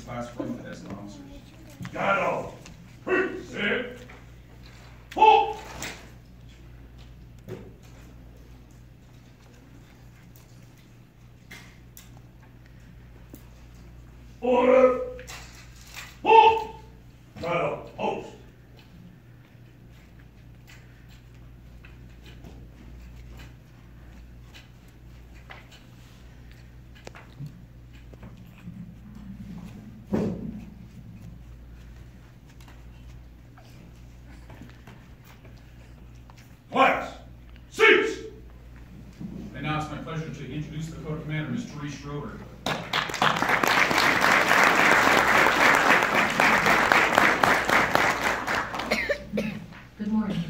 class for cadets and officers. Shadow. Sit. Halt. Order. Halt. Shadow. Post. Class, seats! And now it's my pleasure to introduce the Code Commander, Ms. Therese Schroeder. Good morning.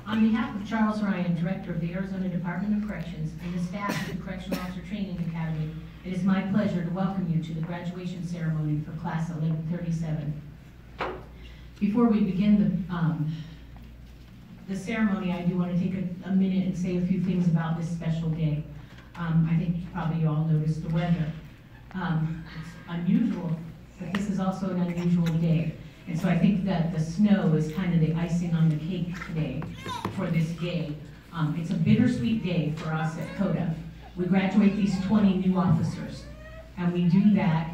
On behalf of Charles Ryan, Director of the Arizona Department of Corrections and the staff of the Correctional Officer Training Academy, it is my pleasure to welcome you to the graduation ceremony for Class 1137. Before we begin the ceremony, I do want to take a minute and say a few things about this special day. I think probably you all noticed the weather. It's unusual, but this is also an unusual day. And so I think that the snow is kind of the icing on the cake today for this day. It's a bittersweet day for us at CODA. We graduate these 20 new officers, and we do that.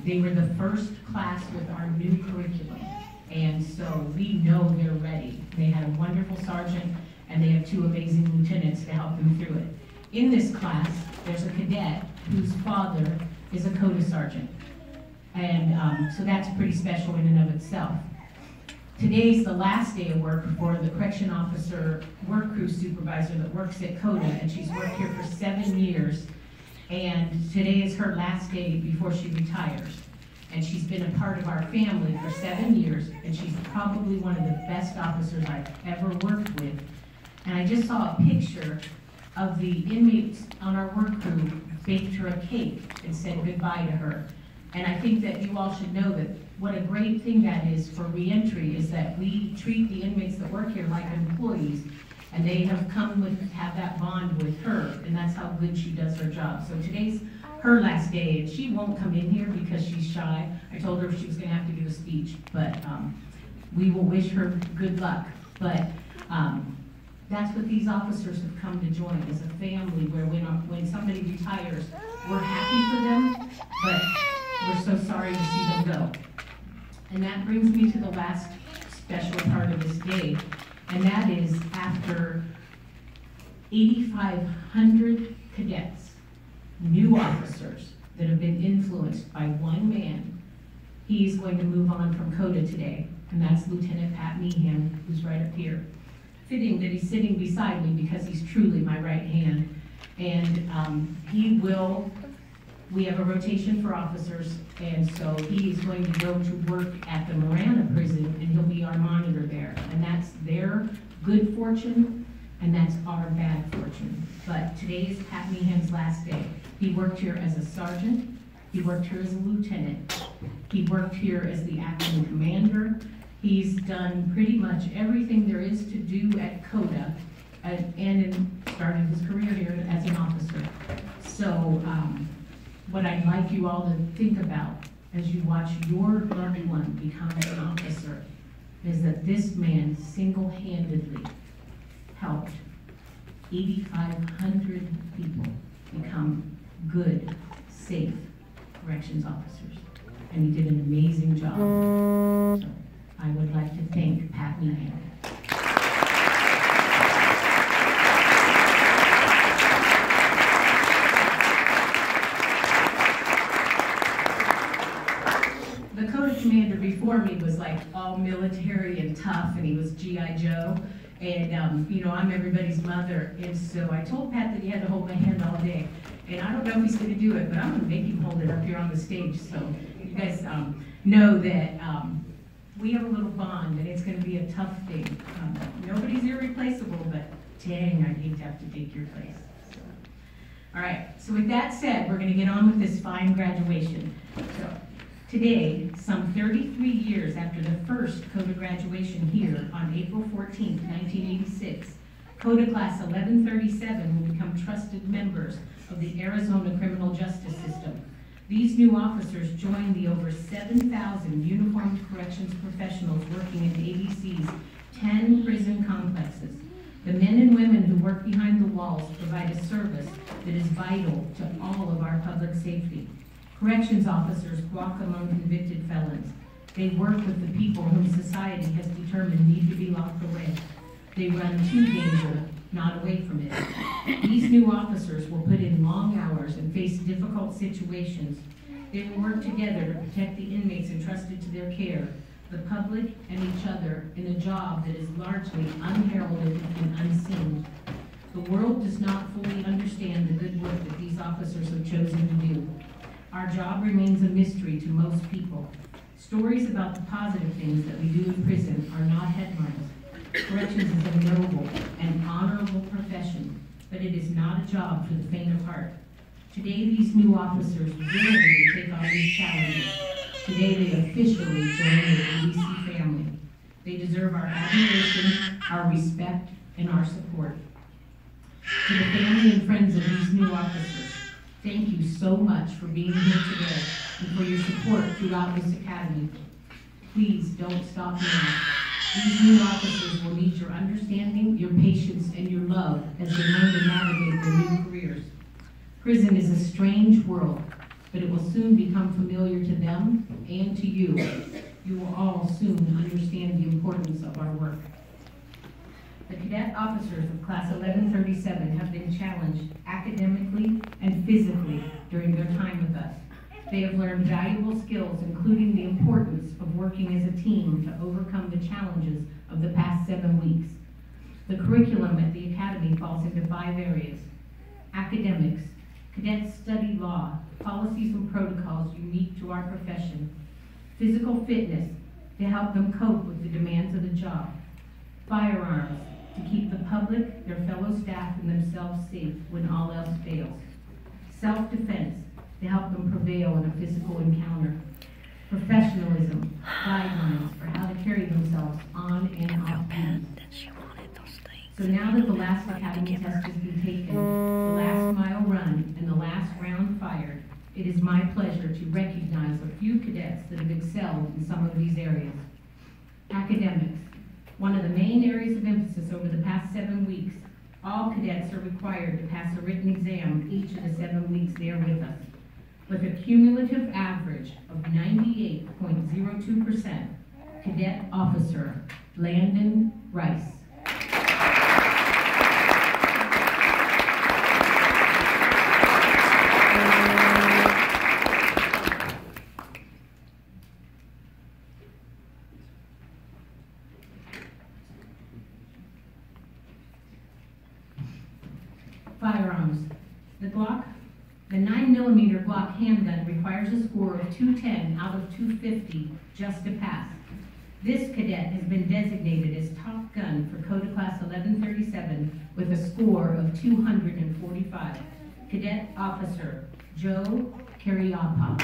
They were the first class with our new curriculum. And so we know they're ready. They had a wonderful sergeant, and they have 2 amazing lieutenants to help them through it. In this class, there's a cadet whose father is a CODA sergeant. And so that's pretty special in and of itself. Today's the last day of work for the correction officer work crew supervisor that works at CODA, and she's worked here for 7 years. And today is her last day before she retires. And she's been a part of our family for 7 years, and she's probably one of the best officers I've ever worked with. And I just saw a picture of the inmates on our work crew baked her a cake and said goodbye to her. And I think that you all should know that what a great thing that is for reentry is that we treat the inmates that work here like employees, and they have come with, have that bond with her, and that's how good she does her job. So today's her last day, and she won't come in here because she's shy. I told her she was gonna have to give a speech, but we will wish her good luck. But that's what these officers have come to join, is a family where when somebody retires, we're happy for them, but we're so sorry to see them go. And that brings me to the last special part of this day, and that is after 8,500 cadets, new officers that have been influenced by one man, he's going to move on from CODA today, and that's Lieutenant Pat Meehan, who's right up here. Fitting that he's sitting beside me because he's truly my right hand. And we have a rotation for officers, and so he is going to go to work at the Marana prison, and he'll be our monitor there. And that's their good fortune, and that's our bad fortune. But today is Pat Meehan's last day. He worked here as a sergeant, he worked here as a lieutenant, he worked here as the acting commander. He's done pretty much everything there is to do at CODA, and started his career here as an officer. So what I'd like you all to think about as you watch your loved one become an officer is that this man single-handedly helped 8,500 people become good, safe corrections officers. And he did an amazing job. So I would like to thank Pat Meehan. The CODA commander before me was like all military and tough, and he was G.I. Joe. And you know, I'm everybody's mother, and so I told Pat that he had to hold my hand all day. And I don't know if he's going to do it, but I'm going to make him hold it up here on the stage, so you guys know that we have a little bond, and it's going to be a tough thing. Nobody's irreplaceable, but dang, I'd hate to have to take your place. So. All right, so with that said, we're going to get on with this fine graduation. So today, some 33 years after the first CODA graduation here on April 14th, 1986, CODA Class 1137 will become trusted members of the Arizona criminal justice system. These new officers join the over 7,000 uniformed corrections professionals working in ABC's 10 prison complexes. The men and women who work behind the walls provide a service that is vital to all of our public safety. Corrections officers walk among convicted felons. They work with the people whom society has determined need to be locked away. They run to danger, not away from it. These new officers will put in long hours and face difficult situations. They will work together to protect the inmates entrusted to their care, the public and each other, in a job that is largely unheralded and unseen. The world does not fully understand the good work that these officers have chosen to do. Our job remains a mystery to most people. Stories about the positive things that we do in prison are not headlines. Corrections is a noble and honorable profession, but it is not a job for the faint of heart. Today, these new officers willingly take on these challenges. Today, they officially join the ABC family. They deserve our admiration, our respect, and our support. To the family and friends of these new officers, thank you so much for being here today and for your support throughout this academy. Please don't stop now. These new officers will need your understanding, your patience, and your love as they learn to navigate their new careers. Prison is a strange world, but it will soon become familiar to them and to you. You will all soon understand the importance of our work. The cadet officers of Class 1137 have been challenged academically and physically during their time with us. They have learned valuable skills, including the importance of working as a team to overcome the challenges of the past 7 weeks. The curriculum at the Academy falls into 5 areas: academics, cadets study law, policies and protocols unique to our profession; physical fitness, to help them cope with the demands of the job; firearms, to keep the public, their fellow staff, and themselves safe when all else fails; self-defense, to help them prevail in a physical encounter; professionalism, guidelines for how to carry themselves on and off duty. So now that the last academy test has been taken, the last mile run, and the last round fired, it is my pleasure to recognize a few cadets that have excelled in some of these areas. Academics, one of the main areas of emphasis over the past 7 weeks. All cadets are required to pass a written exam each of the 7 weeks they are with us. With a cumulative average of 98.02%, Cadet Officer Landon Rice. Firearms. The 9mm Glock handgun requires a score of 210 out of 250 just to pass. This cadet has been designated as top gun for Code Class 1137 with a score of 245. Cadet Officer Joe Cariapa.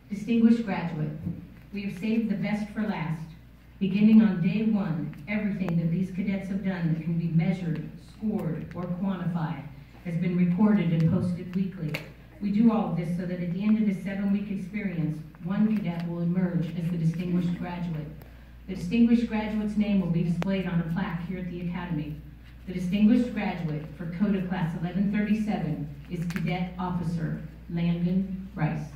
Distinguished graduate, we have saved the best for last. Beginning on day 1, everything that these cadets have done that can be measured, scored, or quantified has been recorded and posted weekly. We do all of this so that at the end of this 7-week experience, one cadet will emerge as the distinguished graduate. The distinguished graduate's name will be displayed on a plaque here at the Academy. The distinguished graduate for Code Class 1137 is Cadet Officer Landon Rice.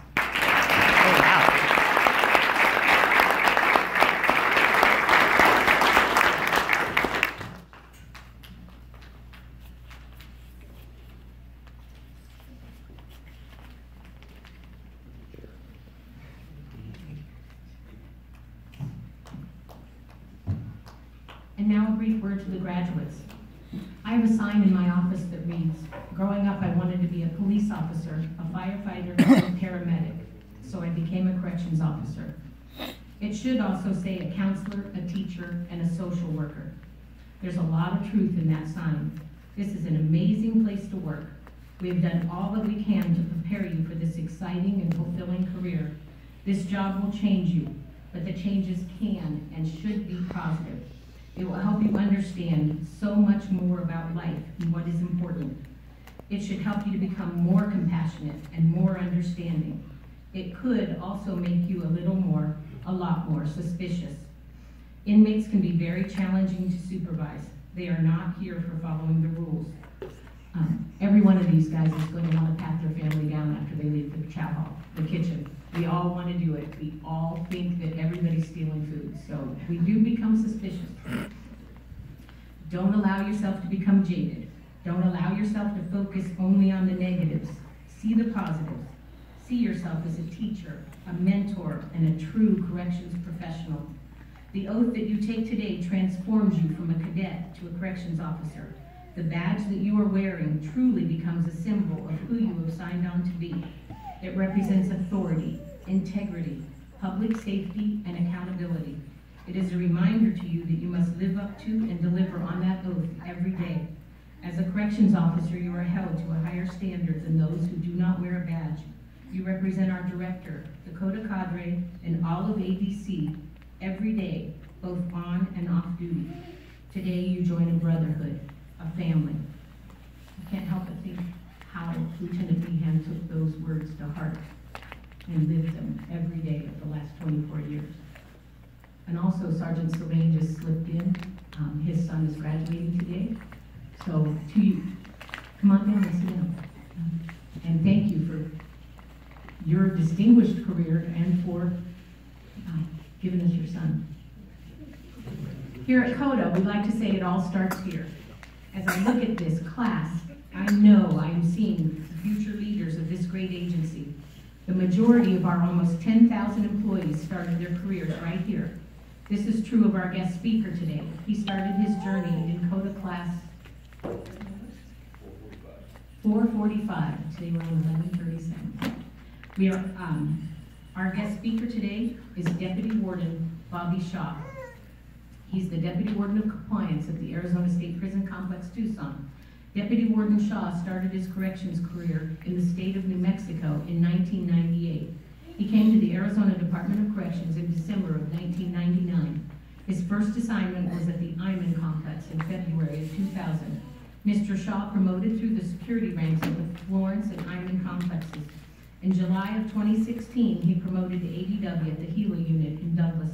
And now a brief word to the graduates. I have a sign in my office that reads, growing up I wanted to be a police officer, a firefighter, and a paramedic, so I became a corrections officer. It should also say a counselor, a teacher, and a social worker. There's a lot of truth in that sign. This is an amazing place to work. We have done all that we can to prepare you for this exciting and fulfilling career. This job will change you, but the changes can and should be positive. It will help you understand so much more about life and what is important. It should help you to become more compassionate and more understanding. It could also make you a lot more suspicious. Inmates can be very challenging to supervise. They are not here for following the rules. Every one of these guys is going to want to pat their family down after they leave the chow hall, the kitchen. We all want to do it. We all think that everybody's stealing food, so we do become suspicious. Don't allow yourself to become jaded. Don't allow yourself to focus only on the negatives. See the positives. See yourself as a teacher, a mentor, and a true corrections professional. The oath that you take today transforms you from a cadet to a corrections officer. The badge that you are wearing truly becomes a symbol of who you have signed on to be. It represents authority, integrity, public safety, and accountability. It is a reminder to you that you must live up to and deliver on that oath every day. As a corrections officer, you are held to a higher standard than those who do not wear a badge. You represent our director, the Dakota cadre, and all of ABC every day, both on and off duty. Today you join a brotherhood, a family. I can't help but think how Lieutenant Behan took those words to heart and lived them every day of the last 24 years. And also Sergeant Sylvain just slipped in. His son is graduating today. So to you, come on down and sit down. And thank you for your distinguished career and for giving us your son. Here at CODA, we like to say it all starts here. As I look at this class, I know I am seeing the future leaders of this great agency. The majority of our almost 10,000 employees started their careers right here. This is true of our guest speaker today. He started his journey in CODA class 445. Today we're on 1137. We are, our guest speaker today is Deputy Warden Bobby Shaw. He's the Deputy Warden of Compliance at the Arizona State Prison Complex, Tucson. Deputy Warden Shaw started his corrections career in the state of New Mexico in 1998. He came to the Arizona Department of Corrections in December of 1999. His first assignment was at the Iman Complex in February of 2000. Mr. Shaw promoted through the security ranks of the Florence and Iman complexes. In July of 2016, he promoted to ADW at the Gila unit in Douglas.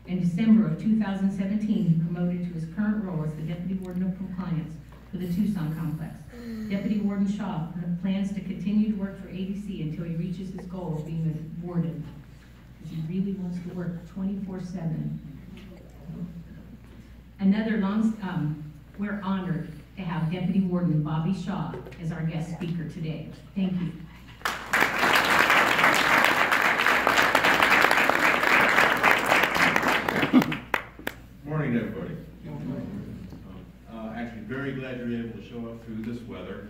In December of 2017, he promoted to his current role as the Deputy Warden of Compliance for the Tucson complex. Deputy Warden Shaw plans to continue to work for ADC until he reaches his goal of being a warden, because he really wants to work 24/7. We're honored to have Deputy Warden Bobby Shaw as our guest speaker today. Thank you. Morning, everybody. Actually, very glad you're able to show up through this weather.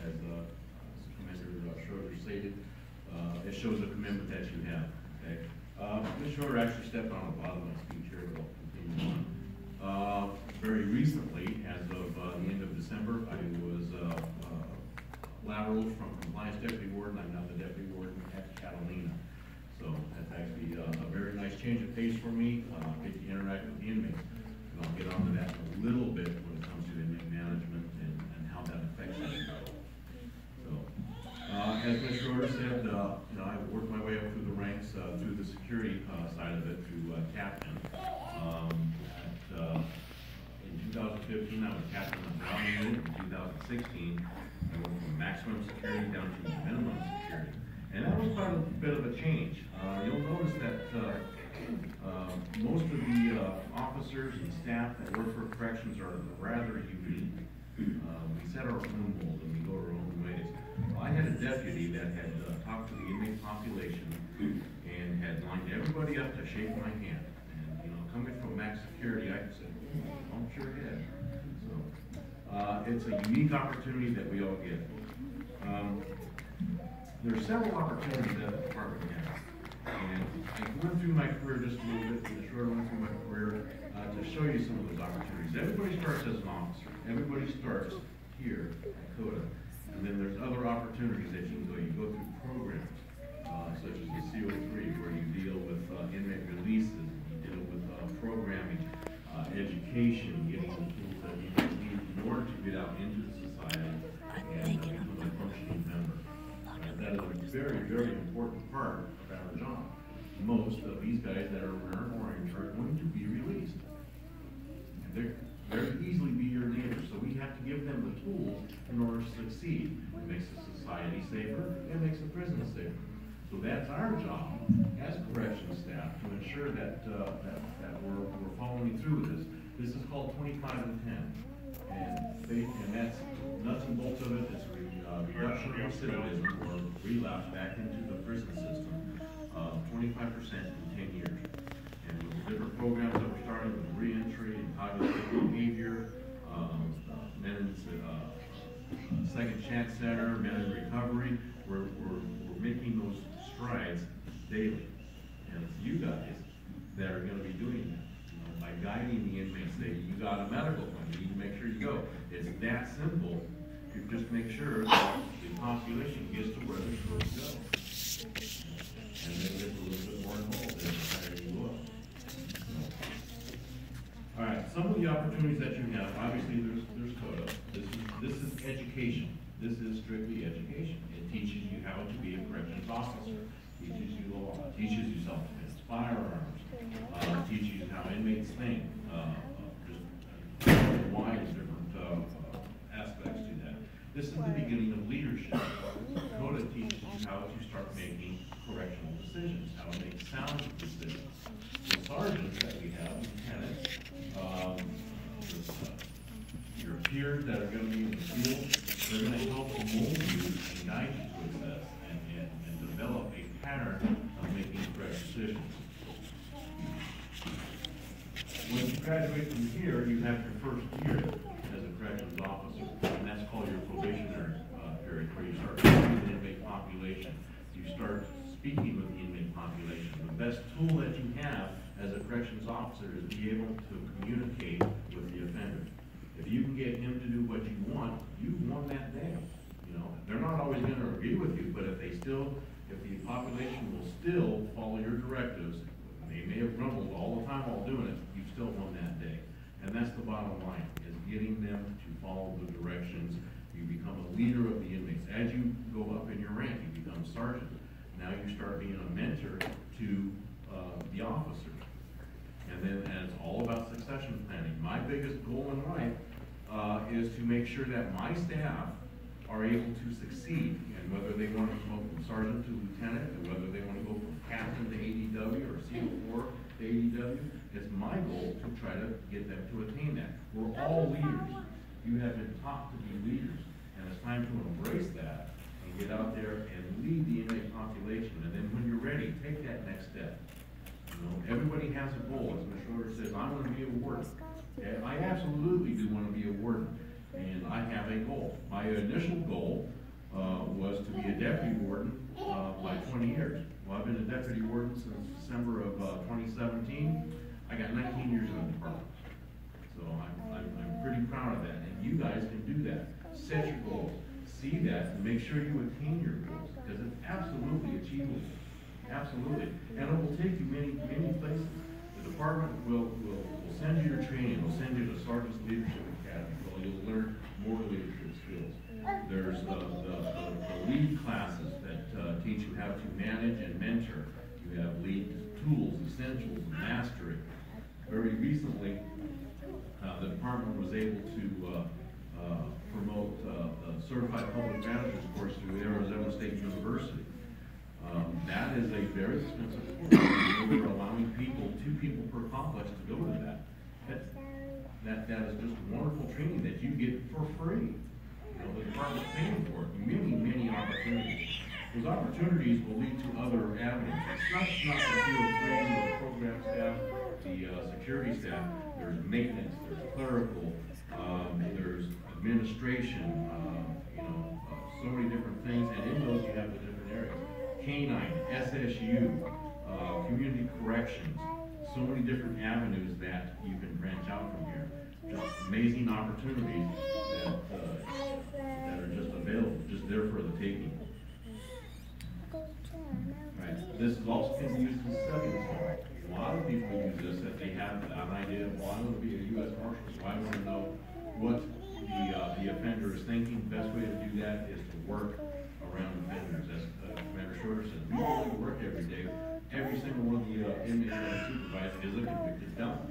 As Commander Schroeder stated, it shows the commitment that you have. Okay, Ms. Schroeder actually stepped on a lot of my speech here, but I'll continue on. Very recently, as of the end of December, I was lateraled from Compliance Deputy Warden. I'm now the Deputy Warden at Catalina. So that's actually a very nice change of pace for me. Get to interact with the inmates. And I'll get onto that in a little bit when it comes to inmate management and how that affects that. So, as Ms. Schroeder said, I've worked my way up through the ranks, through the security side of it, to captain. In 2015, I was captain of the Brown unit. In 2016, I went from maximum security down to minimum security. And that was quite a bit of a change. You'll notice that most of the officers and staff that work for corrections are rather unique. We set our own mold and we go our own ways. Well, I had a deputy that had talked to the inmate population and had lined everybody up to shake my hand. And coming from max security, I said, "Bump your head." So it's a unique opportunity that we all get. There are several opportunities that the department has. And going through my career just a little bit, short went through my career to show you some of those opportunities. Everybody starts as an officer. Everybody starts here at CODA. And then there's other opportunities that you can go. You go through programs such as the CO3, where you deal with inmate releases, you deal with programming, education, getting the tools that you need in order to get out into the society and become a functioning member. That is a very, very important part of our job. Most of these guys that are wearing orange are going to be released. And they're very easily be your neighbors, so we have to give them the tools in order to succeed. It makes the society safer, it makes the prison safer. So that's our job as corrections staff to ensure that we're following through with this. This is called 25 and 10. And that's nuts and bolts of it. It's reduction of recidivism or relapse back into the prison system, 25% in 10 years. And with the different programs that we're starting with reentry and cognitive behavior, men's second chance center, men in recovery, we're making those strides daily. And it's you guys that are going to be doing that. By guiding the inmates, say, you got a medical one, you need to make sure you go. It's that simple. You just make sure that the population gets to where they're supposed to go. And then get a little bit more involved in the you go up. All right, some of the opportunities that you have, obviously there's CODA. This is education. This is strictly education. It teaches you how to be a corrections officer. Teaches you the law. Teaches you self-defense, firearms. Teaches you how inmates think. Just a wide different aspects to that. This is the beginning of leadership. CODA teaches you how to start making correctional decisions, how to make sound decisions. The sergeants that we have, lieutenants, your peers that are going to be in the field, they're going to help mold you and guide you towards that and develop a pattern of making correct decisions. When you graduate from here, you have your first year as a corrections officer, and that's called your probationary period, where you start speaking with the inmate population. You start speaking with the inmate population. The best tool that you have as a corrections officer is to be able to communicate with the offender. If you can get him to do what you want, you've won that day. You know, they're not always going to agree with you, but if the population will still follow your directives, they may have grumbled all the time while doing it, you've still won that day. And that's the bottom line, is getting them to follow the directions. You become a leader of the inmates. As you go up in your rank, you become sergeant. Now you start being a mentor to the officers. And it's all about succession planning. My biggest goal in life is to make sure that my staff are able to succeed, and whether they want to go from sergeant to lieutenant, and whether they want to go from captain to ADW or CO4 to ADW, it's my goal to try to get them to attain that. We're all leaders. You have been taught to be leaders, and it's time to embrace that and get out there and lead the inmate population. And then when you're ready, take that next step. You know, everybody has a goal. As Ms. Schroeder says, I want to be a warden. Okay? I absolutely do want to be a warden. And I have a goal. My initial goal was to be a deputy warden by 20 years. Well, I've been a deputy warden since December of 2017. I got 19 years in the department. So I'm pretty proud of that. And you guys can do that. Set your goals. See that and make sure you attain your goals, because it's absolutely achievable. Absolutely. And it will take you many, many places. The department will send you your training. It'll send you to Sergeant's Leadership Academy. You'll learn more leadership skills. There's the lead classes that teach you how to manage and mentor. You have lead tools, essentials, and mastery. Very recently, the department was able to promote a certified public manager's course through Arizona State University. That is a very expensive course. We're allowing two people per complex to go to that. That is just wonderful training that you get for free. You know, the department's paying for it. Many, many opportunities. Those opportunities will lead to other avenues. It's not the field training, the program staff, the security staff. There's maintenance, there's clerical, there's administration, so many different things. And in those you have the different areas. Canine, SSU, community corrections, so many different avenues that you can branch out from here. Just amazing opportunities that are just available, just there for the taking. Right. This is also can be used as a stepping stone. A lot of people use this if they have an idea, well, I want to be a U.S. Marshal, so I want to know what the offender is thinking. The best way to do that is to work around offenders. As Commander Schroeder said, we don't go to work every day. Every single one of the inmates that we supervise is a convicted felon.